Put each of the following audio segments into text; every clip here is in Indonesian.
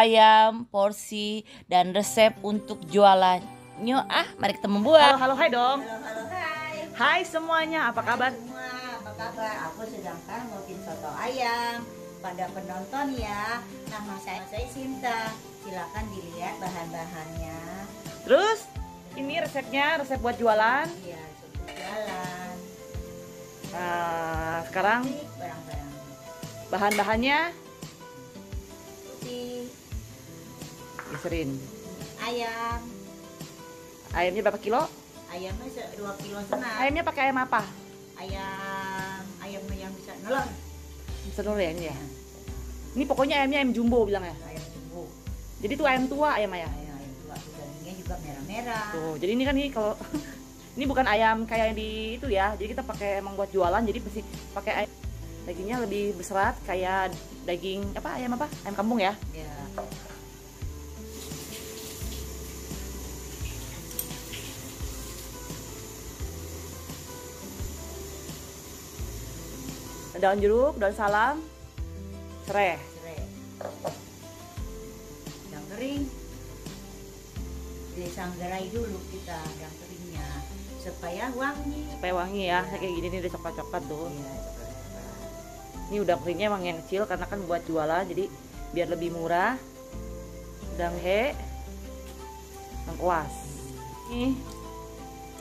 ayam, porsi, dan resep untuk jualannya. Mari kita membuat. Halo, hai dong. Halo, hai. Hai semuanya, apa kabar? Semua, apa kabar? Aku sedangkan mau bikin soto ayam. Pada penonton ya, nama saya Sinta. Silakan dilihat bahan-bahannya. Terus, ini resepnya, resep buat jualan. Iya, untuk jualan. Nah, sekarang Ini barang-barang bahan-bahannya putih, geserin. ayam. Ayamnya berapa kilo? Ayamnya 2 kilo setengah. Ayamnya pakai ayam apa? Ayam yang bisa nelor. Senul ya ini ya. Ini pokoknya ayamnya ayam jumbo bilang ya. Ayam jumbo. Jadi itu ayam tua ayam ya. Ayam tua, dagingnya juga merah-merah. Tuh, jadi ini kan nih kalau ini bukan ayam kayak yang di itu ya. Jadi kita pakai emang buat jualan. Jadi pasti pakai ayam, dagingnya lebih berserat kayak daging apa? Ayam apa? Ayam kampung ya. Ya. Daun jeruk, daun salam, serai. Serai. Yang kering disanggarai dulu kita yang keringnya supaya wangi. Supaya wangi ya. Kayak gini nih udah coklat-coklat tuh. Iya, Ini udah keringnya emang yang kecil karena kan buat jualan jadi biar lebih murah. Danghe, lengkuas. Ini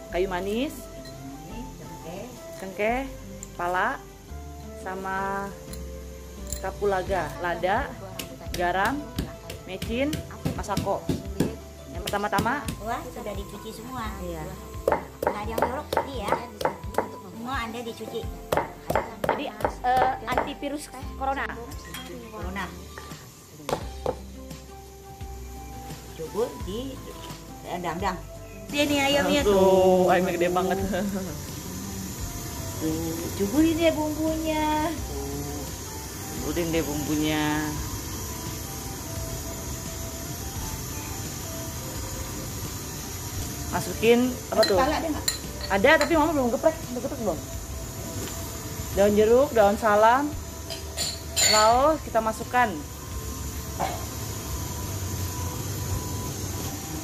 kayu manis, ini cengkeh, cengkeh, pala, sama kapulaga, lada, garam, mecin, masako. Yang pertama-tama, wah sudah dicuci semua. iya. Nggak ada yang jorok tadi ya. Semua Anda dicuci. Jadi antivirus corona. Corona. Coba di dangdang. Ini ayamnya tuh. Ayamnya gede banget. Cuburin deh bumbunya. Udah deh bumbunya. Masukin apa tuh? Kepala ada nggak? Ada tapi mama belum geprek. Udah geprek belum? Daun jeruk, daun salam. Lalu kita masukkan.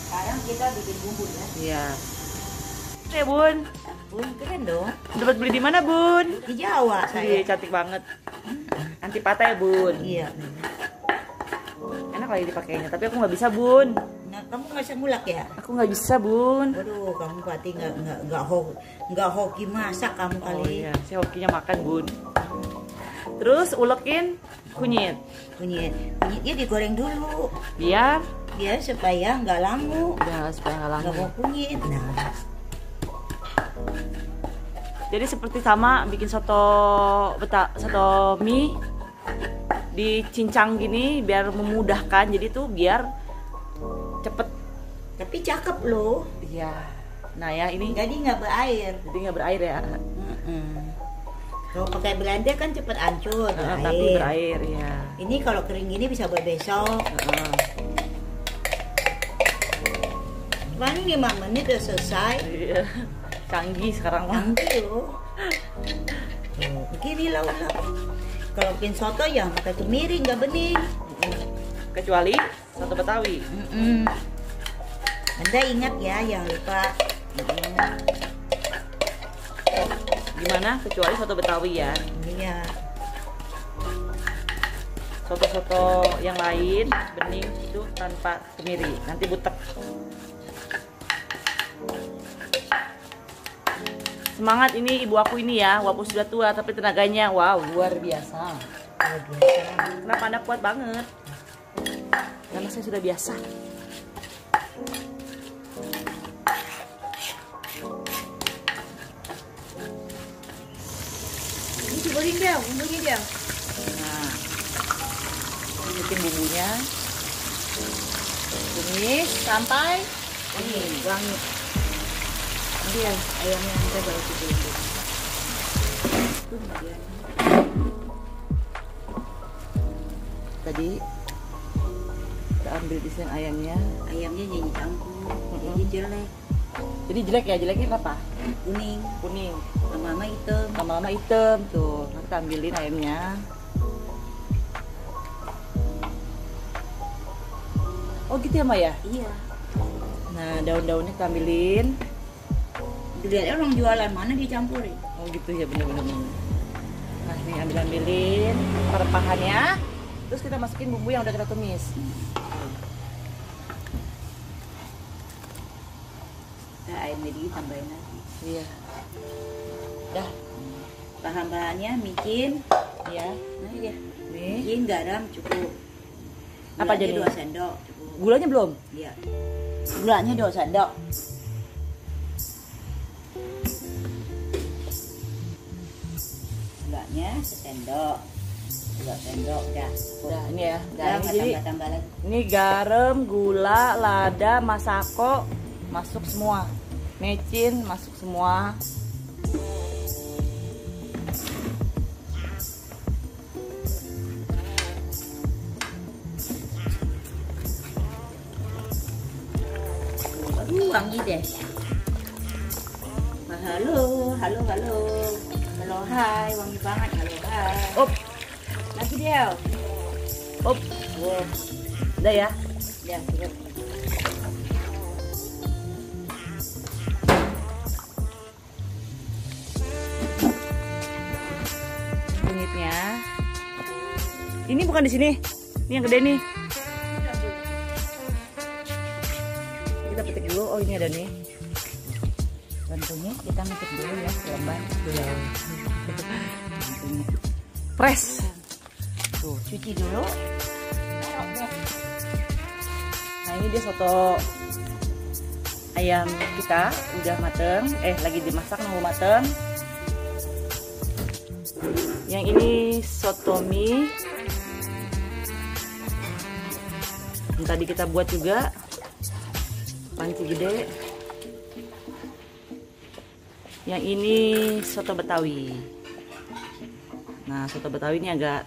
Sekarang kita bikin bumbu ya. Iya. Oke bun, Bun keren dong. dapat beli di mana bun? Di Jawa Iya saya. cantik banget. Anti patah ya bun. Iya. Enak lagi dipakainya, tapi aku nggak bisa bun. Nah, kamu nggak bisa ngulak ya? Aku nggak bisa bun. Waduh, kamu berarti nggak hoki masak kamu Oh kali. iya, saya hokinya makan bun. Terus ulekin kunyit, Kunyitnya digoreng dulu, biar biar supaya nggak langu, ya supaya nggak nggak lama. mau kunyit. Nah, Jadi seperti sama bikin soto mie dicincang gini biar memudahkan. Jadi tuh biar cepet. tapi cakep loh. Iya. Nah ya ini Jadi nggak berair. jadi nggak berair ya. Kalau pakai blender kan cepet hancur, Tapi berair ya. Ini kalau kering gini bisa buat besok. Paling 5 menit udah selesai. Iya. Canggih sekarang mah. Canggih loh. Tuh, begini lah. Kalau bikin soto ya pakai kemiri, nggak bening. Kecuali soto Betawi. Anda ingat ya, jangan lupa. Gimana? Kecuali soto Betawi ya. Iya. Soto-soto yang lain bening itu tanpa kemiri, nanti butek. Semangat ini ibu aku ini ya, walaupun sudah tua tapi tenaganya wow luar biasa. Luar biasa. Kenapa Anda kuat banget? Karena saya sudah biasa. Ini ciburin dia, bumbunya dia. Nah, bikin bumbunya, tumis sampai Ini wangi. Nanti ya, ayamnya kita baru ciburin dulu. Itu bagian. tadi kita ambil desain ayamnya. Ayamnya jadi campur, jadi jelek, Jadi jelek ya, jeleknya apa? kuning, Kuning, lama-lama hitam. lama-lama hitam tuh. Nah, kita ambilin ayamnya. Oh gitu ya, Ma ya? Iya. Nah, daun-daunnya kita ambilin. Dilihat orang jualan mana dicampurin. Oh gitu ya, bener-bener. Nah, ini ambilin rempahannya. Terus kita masukin bumbu yang udah kita tumis. Nah, airnya dikit tambahin lagi. Iya. Dah. Bahan-bahannya micin, Ya. nah ya. Nih. Micin, garam cukup. Apa Gulanya jadi? 2 sendok cukup. Gulanya belum? Iya. Gulanya 2 sendok. Gulanya 1 sendok. 2 sendok dah. Udah, ini ya. Udah, Nah, ini jadi tambah lagi. ini garam, gula, lada, masako masuk semua. Mecin masuk semua. Aduh, wangi deh. Halo, halo, halo. Halo, hai, wangi banget. Halo, hai. Up, Lagi dia. up. Wow. Udah ya. Ya, cukup. Kunyitnya. Ini bukan di sini. Ini yang gede nih. Kita petik dulu. Oh, ini ada nih. Tentunya kita metik dulu ya, lembar. Press. Tuh, cuci dulu. Nah, ini dia soto ayam kita udah mateng. Lagi dimasak, nunggu mateng. Yang ini soto mie. Yang tadi kita buat juga. Panci gede. Yang ini soto Betawi. Nah, soto Betawi ini agak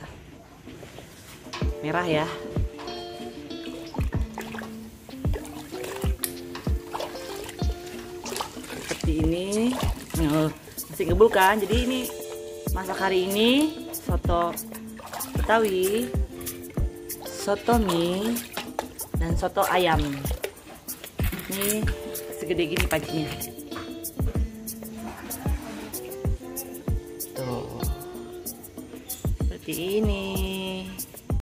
merah ya. Seperti ini. Masih ngebul kan? Jadi ini masak hari ini soto Betawi, soto mie, dan soto ayam. Ini segede gini pancinya. Tuh. Seperti ini.